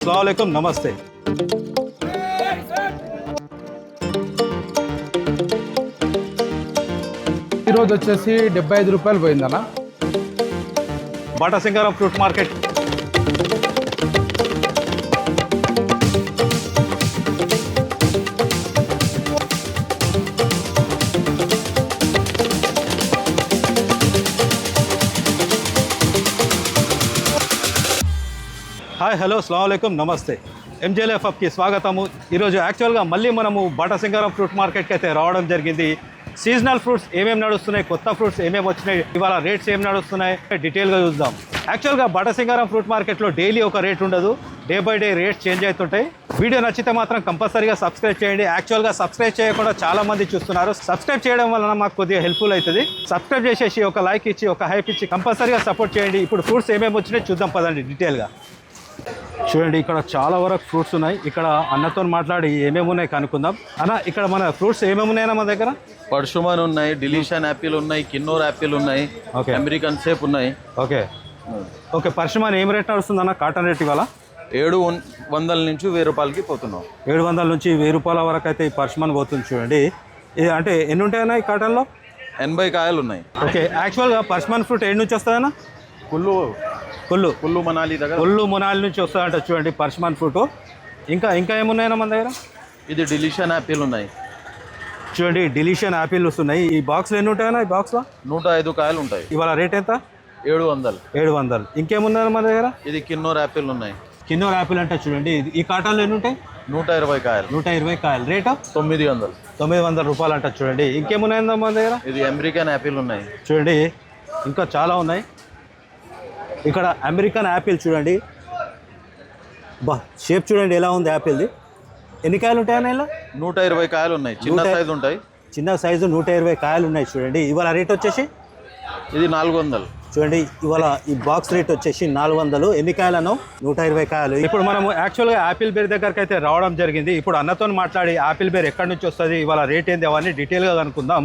अस्सलामुअलैकुम नमस्ते। ఈరోజు వచ్చేసి 75 రూపాయలు పోయిందన్న. Batasingaram fruit market hi hello అస్సలాముअलैकुम నమస్తే ఎంజేఎల్ఎఫ్ కి స్వాగతము. ఈరోజు యాక్చువల్గా మళ్ళీ మనము బాటసింగారం ఫ్రూట్ మార్కెట్కి అయితే రావడం జరిగింది. సీజనల్ ఫ్రూట్స్ ఏమేమి నడుస్తున్నాయి, కొత్త ఫ్రూట్స్ ఏమేమి వచ్చినాయి, ఇవాళ రేట్స్ ఏమి నడుస్తున్నాయి డీటెయిల్గా చూద్దాం. యాక్చువల్గా బాటసింగారం ఫ్రూట్ మార్కెట్లో డైలీ ఒక రేట్ ఉండదు, day by day rates change అవుతుంటాయి. వీడియో నచ్చితే మాత్రం కంపల్సరీగా సబ్స్క్రైబ్ చేయండి. యాక్చువల్గా సబ్స్క్రైబ్ చేయకుండా చాలా మంది చూస్తున్నారు. సబ్స్క్రైబ్ చేయడం వలన మాకు కొద్దిగా హెల్ప్ఫుల్ అవుతుంది. సబ్స్క్రైబ్ చేసేసి ఒక లైక్ ఇచ్చి ఒక హైప్ ఇచ్చి కంపల్సరీగా సపోర్ట్ చేయండి. ఇప్పుడు ఫ్రూట్స్ ఏమేమి వచ్చినాయి చూద్దాం పదండి డీటెయిల్గా. చూడండి, ఇక్కడ చాలా వరకు ఫ్రూట్స్ ఉన్నాయి. ఇక్కడ అన్నతో మాట్లాడి ఏమేమి ఉన్నాయి కనుక్కుందాం. అన్న, ఇక్కడ మన ఫ్రూట్స్ ఏమేమి ఉన్నాయన్నా మన దగ్గర? పర్షుమన్ ఉన్నాయి, డిలీషన్ యాపిల్ ఉన్నాయి, కిన్నోర్ యాపిల్ ఉన్నాయి, ఓకే, అమెరికన్ సేప్ ఉన్నాయి. Okay okay. పర్షుమన్ ఏం రేట్ నడుస్తుంది అన్న? కాటన్ రేట్ ఇవాళ 700 నుంచి 1000 రూపాయలకి పోతున్నాం. 700 నుంచి 1000 రూపాయల వరకు అయితే ఈ పర్షుమన్ పోతుంది. చూడండి, ఇది అంటే ఎన్ని ఉంటాయన్నా ఈ కాటన్లో? 80 కాయలు ఉన్నాయి. ఓకే, యాక్చువల్గా పర్షుమన్ ఫ్రూట్ ఏడు నుంచి వస్తుందన్నా? కుల్లు మనాలి దగ్గర కుల్లు మనాలి నుంచి వస్తుందంట. చూడండి పర్షుమన్ ఫ్రూట్. ఇంకా ఏమున్నాయన్నా మన దగ్గర? ఇది డిలీషన్ యాపిల్ ఉన్నాయి. చూడండి, డిలీషన్ యాపిల్ వస్తున్నాయి. ఈ బాక్స్లో ఎన్ని ఉంటాయన్నా? ఈ బాక్స్లో 105 కాయలు ఉంటాయి. ఇవాళ రేట్ ఎంత? 700. ఇంకేమున్నాయి మన దగ్గర? ఇది కిన్నోర్ యాపిల్ ఉన్నాయి. కిన్నోర్ యాపిల్ అంటే చూడండి, ఈ కాటన్లో ఎన్ని ఉంటాయి? 120 కాయలు. 120 కాయలు. రేట్ 900 రూపాయలు అంట. చూడండి, ఇంకేమున్నాయిందా మన దగ్గర? ఇది అమెరికన్ యాపిల్ ఉన్నాయి. చూడండి, ఇంకా చాలా ఉన్నాయి. ఇక్కడ అమెరికన్ యాపిల్ చూడండి, బా షేప్ చూడండి ఎలా ఉంది యాపిల్ది. ఎన్ని కాయలు ఉంటాయన్నా ఇలా? 120 కాయలు ఉన్నాయి. చిన్న సైజు ఉంటాయి. చిన్న సైజు 120 కాయలు ఉన్నాయి. చూడండి, ఇవాళ రేట్ వచ్చేసి ఇది 400. చూడండి, ఇవాళ ఈ బాక్స్ రేట్ వచ్చేసి 400. ఎన్ని కాయలను? 120 కాయలు. ఇప్పుడు మనము యాక్చువల్గా యాపిల్ బేర్ దగ్గరికి అయితే రావడం జరిగింది. ఇప్పుడు అన్నతో మాట్లాడి యాపిల్ బేర్ ఎక్కడి నుంచి వస్తుంది, ఇవాళ రేట్ ఏంది అవన్నీ డీటెయిల్గా కనుక్కుందాం.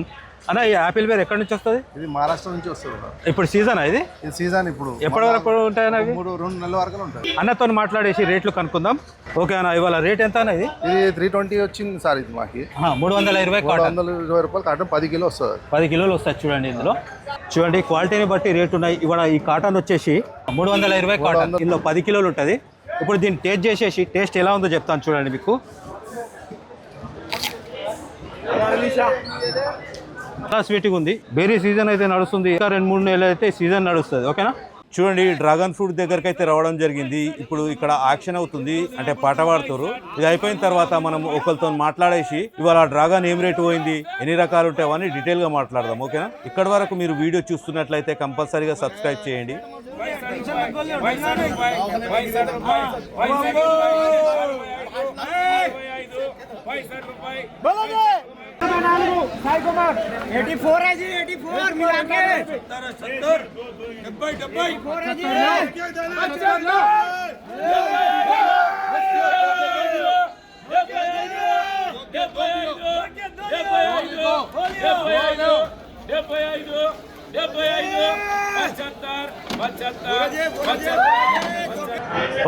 అన్న, ఈ యాపిల్ బేర్ ఎక్కడి నుంచి వస్తుంది? ఇది మహారాష్ట్ర నుంచి వస్తుంది. ఇప్పుడు సీజన్ ఇది సీజన్ ఇప్పుడు ఎప్పటి వరకు ఉంటాయన్న? 2 నెలల వరకు ఉంటాయి. అన్నతో మాట్లాడేసి రేట్లు కనుక్కుందాం. ఓకే అన్న, ఇవాళ రేట్ ఎంత అన్న? ఇది 320 వచ్చింది సార్. ఇది మాకి 320 కాటన్. 320 రూపాయలు కాటన్ 10 కిలో వస్తుంది. 10 కిలోలు వస్తాయి. చూడండి, ఇందులో చూడండి క్వాలిటీని బట్టి రేట్ ఉన్నాయి. ఇవాళ ఈ కాటన్ వచ్చేసి 320 కాటన్. ఇందులో 10 కిలోలు ఉంటుంది. ఇప్పుడు దీన్ని టేస్ట్ చేసేసి టేస్ట్ ఎలా ఉందో చెప్తాను. చూడండి, మీకు చాలా స్వీట్గా ఉంది. బెర్రీ సీజన్ అయితే నడుస్తుంది. ఇంకా 2-3 నెలలు అయితే సీజన్ నడుస్తుంది. ఓకేనా? చూడండి, డ్రాగన్ ఫ్రూట్ దగ్గరికి అయితే రావడం జరిగింది. ఇప్పుడు ఇక్కడ యాక్షన్ అవుతుంది, అంటే పాట పాడుతారు. ఇది అయిపోయిన తర్వాత మనం ఒకరితో మాట్లాడేసి ఇవాళ డ్రాగన్ ఏం రేటు పోయింది, ఎన్ని రకాలు ఉంటాయి అవన్నీ డీటెయిల్గా మాట్లాడదాం. ఓకేనా? ఇక్కడ వరకు మీరు వీడియో చూస్తున్నట్లయితే కంపల్సరీగా సబ్స్క్రైబ్ చేయండి.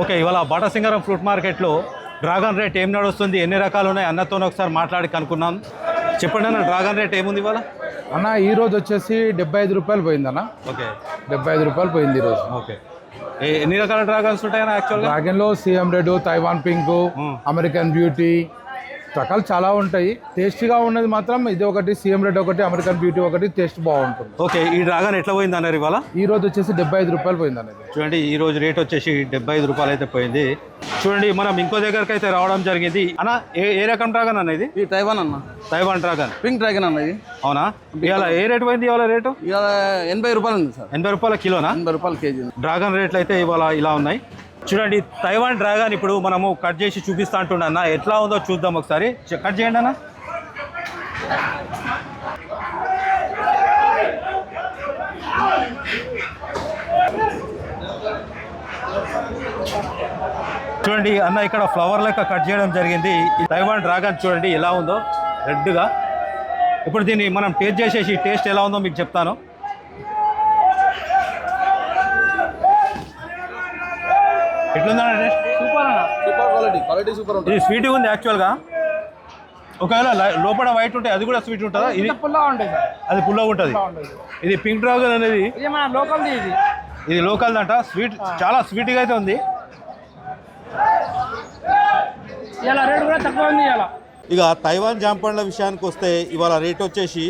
ఓకే, ఇవాళ బాటసింగారం ఫ్రూట్ మార్కెట్లో డ్రాగన్ రేట్ ఏం నడుస్తుంది, ఎన్ని రకాలు ఉన్నాయి అన్నతో ఒకసారి మాట్లాడి కనుక్కున్నాం. చెప్పండి అన్న, డ్రాగన్ రేట్ ఏముంది ఇవాళ? అన్న, ఈరోజు వచ్చేసి 75 రూపాయలు పోయిందన్న. ఓకే, 75 రూపాయలు పోయింది ఈరోజు. ఓకే. ఎన్ని రకాల డ్రాగన్స్ ఉంటాయన్నా? యాక్చువల్గా డ్రాగన్లో CM red, Taiwan pink, American beauty రకాలు చాలా ఉంటాయి. టేస్టీగా ఉన్నది మాత్రం ఇది ఒకటి, సిఎం రెడ్ ఒకటి, అమెరికన్ బ్యూటీ ఒకటి. టేస్ట్ బాగుంటుంది. ఓకే, ఈ డ్రాగన్ ఎట్లా పోయింది అన్నారు ఇవాళ? ఈ రోజు వచ్చేసి 75 రూపాయలు పోయింది అనేది. చూడండి, ఈ రోజు రేట్ వచ్చేసి 75 రూపాయలు అయితే పోయింది. చూడండి, మనం ఇంకో దగ్గరికి అయితే రావడం జరిగింది. అన్న, ఏ రకం డ్రాగన్ అన్న ఇది? తైవాన్ అన్న. తైవాన్ డ్రాగన్, పింక్ డ్రాగన్ అన్న. ఇది అవునా? ఇవాళ ఏ రేట్ పోయింది? ఇవాళ రేటు 80 రూపాయలు ఉంది సార్. 80 రూపాయల కిలోనా? 80 రూపాయలు కేజీ. డ్రాగన్ రేట్లు అయితే ఇవాళ ఇలా ఉన్నాయి. చూడండి, తైవాన్ డ్రాగన్ ఇప్పుడు మనము కట్ చేసి చూపిస్తా అంటున్నా. ఎట్లా ఉందో చూద్దాం ఒకసారి. కట్ చేయండి అన్న. చూడండి అన్న, ఇక్కడ ఫ్లవర్ లెక్క కట్ చేయడం జరిగింది. ఈ తైవాన్ డ్రాగన్ చూడండి ఎలా ఉందో, రెడ్గా. ఇప్పుడు దీన్ని మనం టేస్ట్ చేసేసి టేస్ట్ ఎలా ఉందో మీకు చెప్తాను. ఎట్లుందా? సూపర్ అన్న. క్వాలిటీ సూపర్ ఇది స్వీట్గా ఉంది యాక్చువల్గా. ఒకవేళ లోపల వైట్ ఉంటే అది కూడా స్వీట్ ఉంటుందా? ఇది పుల్లగా ఉంటుంది సార్. అది పుల్లగా ఉంటుంది. ఇది పింక్ డ్రాగన్ అనేది ఇది మన లోకల్ది. ఇది లోకల్ అంట. స్వీట్ చాలా స్వీట్గా అయితే ఉంది. ఇలా రేట్ కూడా తక్కువ ఉంది. ఇలా ఇక తైవాన్ జాంపండ్ల విషయానికి వస్తే ఇవాళ రేట్ వచ్చేసి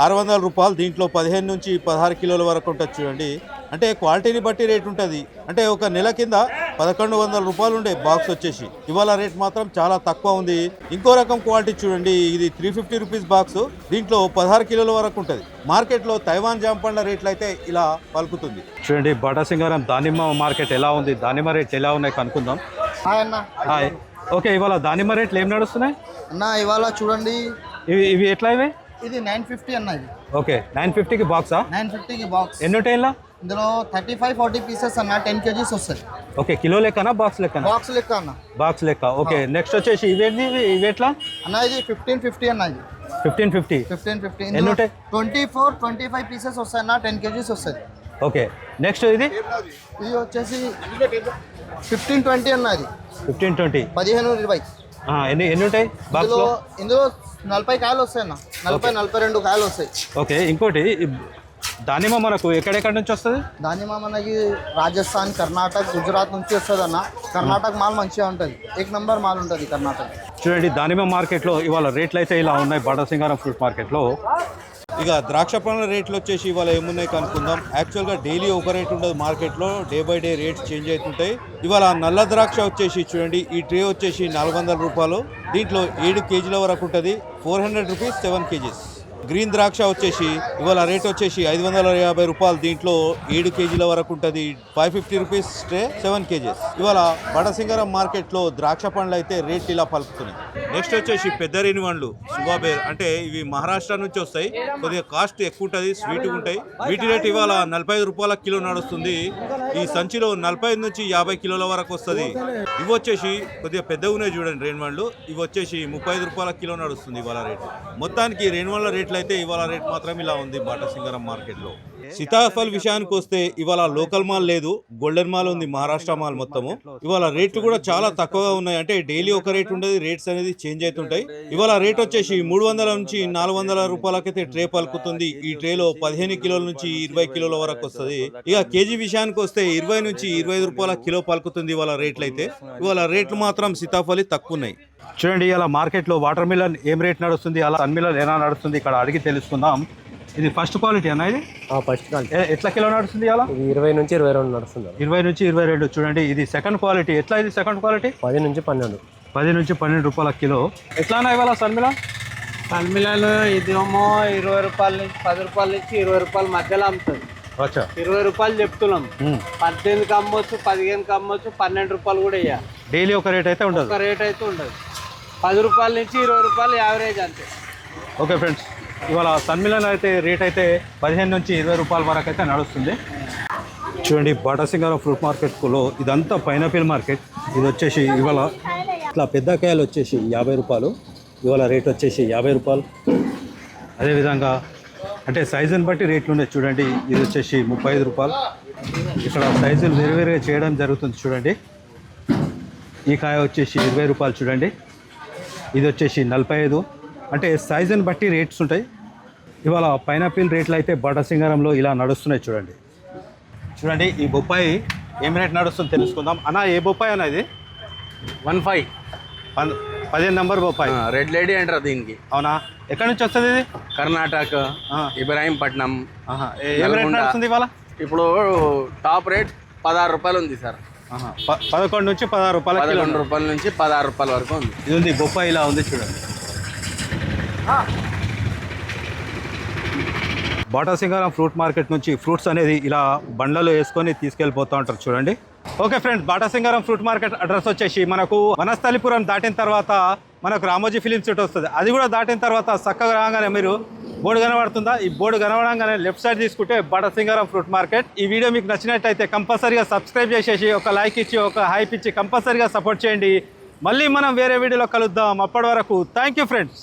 600 రూపాయలు. దీంట్లో 15 నుంచి 16 కిలోల వరకు ఉంటుంది చూడండి. అంటే క్వాలిటీని బట్టి రేట్ ఉంటుంది. అంటే ఒక నెల కింద 1100 రూపాయలు ఉండే బాక్స్ వచ్చేసి ఇవాళ రేట్ మాత్రం చాలా తక్కువ ఉంది. ఇంకో రకం క్వాలిటీ చూడండి, ఇది 350 రూపీస్ బాక్స్. దీంట్లో 16 కిలోల వరకు ఉంటుంది. మార్కెట్లో తైవాన్ జాంపండ్ల రేట్లు అయితే ఇలా పలుకుతుంది చూడండి. బాటాసింగారం దానిమ్మ మార్కెట్ ఎలా ఉంది, దానిమ్మ రేట్లు ఎలా ఉన్నాయి కనుక్కుందాం. హాయ్ అన్న. హాయ్. ఓకే, ఇవాళ దానిమ్మ రేట్లు ఏం నడుస్తున్నాయి అన్న ఇవాళ చూడండి, ఇవి ఎట్లా ఇవి? ఇది 950 అన్న. ఇది ఓకే, 950కి బాక్సా? 950కి బాక్స్. ఎన్ని ఉంటాయి ఇలా? ఇందులో 35-40 పీసెస్ అన్న, 10 kgs వస్తుంది. ఓకే, కిలో లెక్కనా బాక్స్ లెక్కనా? బాక్స్ లెక్క అన్న. బాక్స్ లెక్క. ఓకే, నెక్స్ట్ వచ్చేసి ఇవేంటి ఇవి ఎట్లా అన్న ఇది 1550 అన్న. ఇది 1550. 1550. ఎన్ని ఇందులో ఉంటాయి? 24-25 పీసెస్ వస్తాయి అన్న, 10 kgs వస్తుంది. ఓకే, నెక్స్ట్ ఇది ఇది వచ్చేసి 1520 అన్న. ఇది 1520. 1520. ఎన్ని ఉంటాయి బాక్స్లో? ఇందులో 40 కాయలు వస్తాయి అన్న. 40-42 కాయలు వస్తాయి. ఓకే, ఇంకోటి దానిమ్మ మనకు ఎక్కడెక్కడి నుంచి వస్తుంది? దానిమ్మ మనకి రాజస్థాన్, కర్ణాటక, గుజరాత్ నుంచి వస్తుంది అన్న. కర్ణాటక మాల్ మంచిగా ఉంటుంది. 1 నంబర్ మాల్ ఉంటుంది కర్ణాటక. చూడండి, దానిమ్మ మార్కెట్లో ఇవాళ రేట్లు అయితే ఇలా ఉన్నాయి. బాటాసింగారం ఫ్రూట్ మార్కెట్లో. ఇక ద్రాక్ష పండ్ల రేట్లు వచ్చేసి ఇవాళ ఏమున్నాయి కనుక్కుందాం. యాక్చువల్గా డైలీ ఒక రేట్ ఉండదు మార్కెట్లో, day by day rates change అవుతుంటాయి. ఇవాళ నల్ల ద్రాక్ష వచ్చేసి చూడండి, ఈ ట్రే వచ్చేసి 400 రూపాయలు. దీంట్లో 7 కేజీల వరకు ఉంటుంది. 400 రూపీస్ 7 కేజీస్. గ్రీన్ ద్రాక్ష వచ్చేసి ఇవాళ రేట్ వచ్చేసి 550 రూపాయలు. దీంట్లో 7 కేజీల వరకు ఉంటుంది. 550 రూపీస్ ట్రే, 7 కేజీస్. ఇవాళ బాటాసింగారం మార్కెట్లో ద్రాక్ష పండ్లు అయితే రేట్ ఇలా పలుకుతున్నాయి. నెక్స్ట్ వచ్చేసి పెద్ద రేణివండ్లు సుబాబేర్, అంటే ఇవి మహారాష్ట్ర నుంచి వస్తాయి. కొద్దిగా కాస్ట్ ఎక్కువ ఉంటుంది, స్వీట్గా ఉంటాయి. వీటి రేట్ ఇవాళ 45 రూపాయల కిలో నడుస్తుంది. ఈ సంచిలో 45 నుంచి 50 కిలోల వరకు వస్తుంది. ఇవి వచ్చేసి కొద్దిగా పెద్దగా ఉన్నాయి చూడండి రేణివండ్లు. ఇవి వచ్చేసి 35 రూపాయల కిలో నడుస్తుంది ఇవాళ రేటు. మొత్తానికి రేణివండ్ల రేట్లు అయితే ఇవాళ రేట్ మాత్రం ఇలా ఉంది బాటాసింగారం మార్కెట్లో. సీతాఫల్ విషయానికి వస్తే ఇవాళ లోకల్ మాల్ లేదు, గోల్డెన్ మాల్ ఉంది, మహారాష్ట్ర మాల్ మొత్తము. ఇవాళ రేట్లు కూడా చాలా తక్కువగా ఉన్నాయి. అంటే డైలీ ఒక రేట్ ఉండదు, రేట్స్ అనేది చేంజ్ అవుతుంటాయి. ఇవాళ రేట్ వచ్చేసి 300 నుంచి 400 రూపాయలకైతే ట్రే పలుకుతుంది. ఈ ట్రేలో 15 కిలోల నుంచి 20 కిలోల వరకు వస్తుంది. ఇక కేజీ విషయానికి వస్తే 20 నుంచి 25 రూపాయల కిలో పలుకుతుంది ఇవాళ రేట్లు అయితే. ఇవాళ రేట్లు మాత్రం సీతాఫలి తక్కువ ఉన్నాయి. చూడండి, ఇలా మార్కెట్లో వాటర్ మిలన్ ఏం రేట్ నడుస్తుంది, అలా సన్ మిలన్ ఎలా నడుస్తుంది ఇక్కడ అడిగి తెలుసుకుందాం. ఇది ఫస్ట్ క్వాలిటీ అన్న? ఇది ఫస్ట్ క్వాలిటీ. ఎట్లా కిలో నడుస్తుంది అలా? 20 నుంచి 22 నడుస్తుంది. 20 నుంచి 22. చూడండి, ఇది సెకండ్ క్వాలిటీ. ఎట్లా ఇది సెకండ్ క్వాలిటీ? 10 నుంచి 12. 10 నుంచి 12 రూపాయల కిలో. ఎట్లా ఇవాళ సన్మిలా? సన్మిలాలు ఇదేమో 20 రూపాయల నుంచి 10 రూపాయల నుంచి 20 రూపాయల మధ్యలో అమ్ముతుంది. 20 రూపాయలు చెప్తున్నాం. 18కి అమ్మొచ్చు, 15కి అమ్మొచ్చు, 12 రూపాయలు కూడా ఇవ్వాలి. డైలీ ఒక రేట్ అయితే ఉండదు. ఒక రేట్ అయితే ఉండదు. 10 రూపాయల నుంచి 20 రూపాయలు యావరేజ్ అంతే. ఓకే ఫ్రెండ్స్, ఇవాళ సన్మిలన్ అయితే రేట్ అయితే 15 నుంచి 20 రూపాయల వరకు అయితే నడుస్తుంది. చూడండి, బాటాసింగారం ఫ్రూట్ మార్కెట్లో ఇదంతా పైనాపిల్ మార్కెట్. ఇది వచ్చేసి ఇవాళ ఇట్లా పెద్ద కాయలు వచ్చేసి 50 రూపాయలు. ఇవాళ రేట్ వచ్చేసి 50 రూపాయలు. అదేవిధంగా అంటే సైజుని బట్టి రేట్లు ఉన్నాయి. చూడండి, ఇది వచ్చేసి 35 రూపాయలు. ఇక్కడ సైజులు వేరువేరుగా చేయడం జరుగుతుంది. చూడండి, ఈ కాయ వచ్చేసి 20 రూపాయలు. చూడండి, ఇది వచ్చేసి 45. అంటే సైజుని బట్టి రేట్స్ ఉంటాయి. ఇవాళ పైనాపిల్ రేట్లు అయితే బాటాసింగారంలో ఇలా నడుస్తున్నాయి. చూడండి చూడండి, ఈ బొప్పాయి ఏం రేట్ నడుస్తుంది తెలుసుకుందాం. అన్న, ఏ బొప్పాయి అన్న ఇది? 15. 15 నంబర్ బొప్పాయి. రెడ్ లేడీ అంటారు దీనికి. అవునా? ఎక్కడి నుంచి వస్తుంది ఇది? కర్ణాటక, ఇబ్రాహీంపట్నం. ఏం రేట్ నడుస్తుంది ఇవాళ? ఇప్పుడు టాప్ రేట్ 16 రూపాయలు ఉంది సార్. 11 నుంచి 16 రూపాయల కిలో. 11 రూపాయల నుంచి 16 రూపాయల వరకు ఉంది. ఇది ఉంది బొప్పాయి, ఇలా ఉంది చూడండి. బాటాసింగారం ఫ్రూట్ మార్కెట్ నుంచి ఫ్రూట్స్ అనేది ఇలా బండ్లలో వేసుకొని తీసుకెళ్ళిపోతూ ఉంటారు. చూడండి. Okay friends, Batasingaram fruit market address వచ్చేసి మనకు వనస్థలిపురం దాటిన తర్వాత మనకు రామోజీ ఫిలిం సిటీ వస్తుంది. అది కూడా దాటిన తర్వాత చక్కగా రాగానే మీరు బోర్డు కనబడుతుందా? ఈ బోర్డు కనబడంగానే లెఫ్ట్ సైడ్ తీసుకుంటే బాటాసింగారం ఫ్రూట్ మార్కెట్. ఈ వీడియో మీకు నచ్చినట్టయితే కంపల్సరీగా సబ్స్క్రైబ్ చేసేసి ఒక లైక్ ఇచ్చి ఒక హైప్ ఇచ్చి కంపల్సరీగా సపోర్ట్ చేయండి. మళ్ళీ మనం వేరే వీడియోలో కలుద్దాం. అప్పటి వరకు థ్యాంక్ యూ ఫ్రెండ్స్.